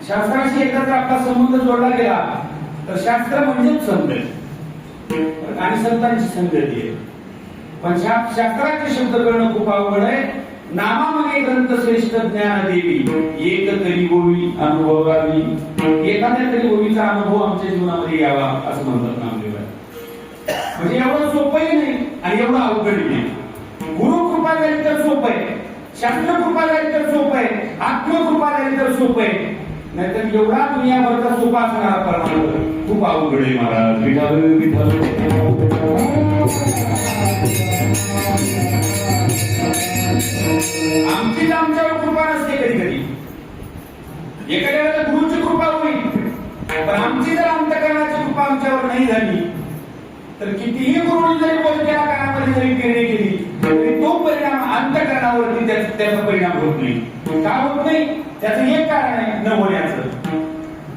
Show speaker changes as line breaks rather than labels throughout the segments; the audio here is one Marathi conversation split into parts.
शास्त्राशी एकदा जर आपला संबंध जोडला गेला तर शास्त्र म्हणजेच संत आणि संतांची संगती आहे. पण शास्त्राचे शब्द करणं खूप अवघड आहे. नामामध्ये ग्रंथ श्रेष्ठ ज्ञान देवी एक तरी ओवी अनुभवावी. एखाद्या तरी ओवीचा अनुभव आमच्या जीवनामध्ये यावा असं म्हणतात नामदेव. म्हणजे एवढं सोपंही नाही आणि एवढं अवघडही नाही. गुरु कृपा झाली तर सोपं आहे, शास्त्र कृपा झाली तर सोपं आहे, आत्मकृपा झाली तर सोपं आहे. नाहीतर एवढा दुनियाभरचा सोपा असणारा परमार्थ खूप अवघड आहे महाराज. विठाल विठाल आमचीच आमच्यावर कृपा नसते कधी कधी. एखाद्या वेळेला गुरुची कृपा होईल, पण आमची जर अंतःकरणाची कृपा आमच्यावर नाही झाली तर कितीही गुरुनी जरी बोलत्या कानामध्ये जरी निर्णय केली तरी तो परिणाम अंतःकरणावरती त्याचा परिणाम होत नाही. का होत नाही? त्याचं एक कारण आहे न होण्याचं,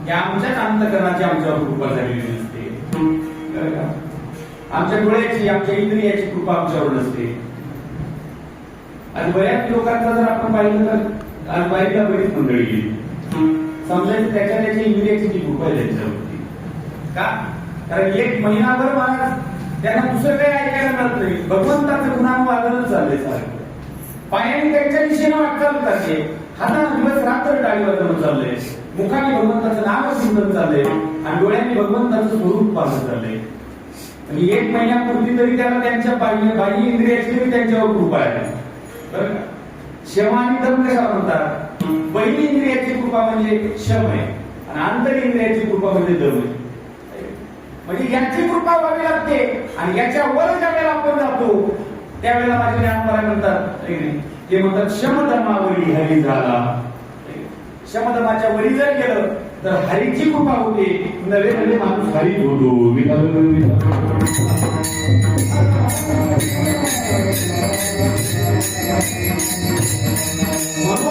की आमच्याच अंतःकरणाची आमच्यावर कृपा झालेली नसते. आमच्या डोळ्याची आमच्या इंद्रियाची कृपा आमच्यावर नसते. आणि बऱ्याच लोकांचा जर आपण पाहिलं तर आज बाईला बरीच मंडळी गेली, समजायचं त्याच्या इंद्रियाची ती कृपा आहे त्यांच्यावरती. का? कारण एक महिनाभर महाराज त्यांना दुसरं काही ऐकायला मिळत नाही. भगवंताचं गुणानुवादन चाललंय सारखं. पायाने त्यांच्या दिशेनं वाटचाल करते, हाताने दिवस रात्र टाळी वाजवून चाललंय, मुखाने भगवंताचं नाव चिंतन चाललंय आणि डोळ्यांनी भगवंताचं स्वरूप पाहत चाललंय. म्हणजे एक महिन्यापूर्वी तरी त्याला त्यांच्या बाह्य इंद्रियाची तरी त्यांच्यावर कृपा आहे. बरं का? शम आणि दम कसा म्हणतात? पहिली इंद्रियाची कृपा म्हणजे शम आहे आणि आंतर इंद्रियाची कृपा म्हणजे दम आहे. म्हणजे याची कृपा व्हावी लागते आणि याच्यावर ज्या वेळेला आपण जातो त्यावेळेला माझे ज्ञानपारा म्हणतात, ते म्हणतात शमदमावरी हरी झाला. शमदमाच्या वरी जर गेलं तर हरीची कृपा होते, नवे नवे माणूस हरी होतो. म्हणून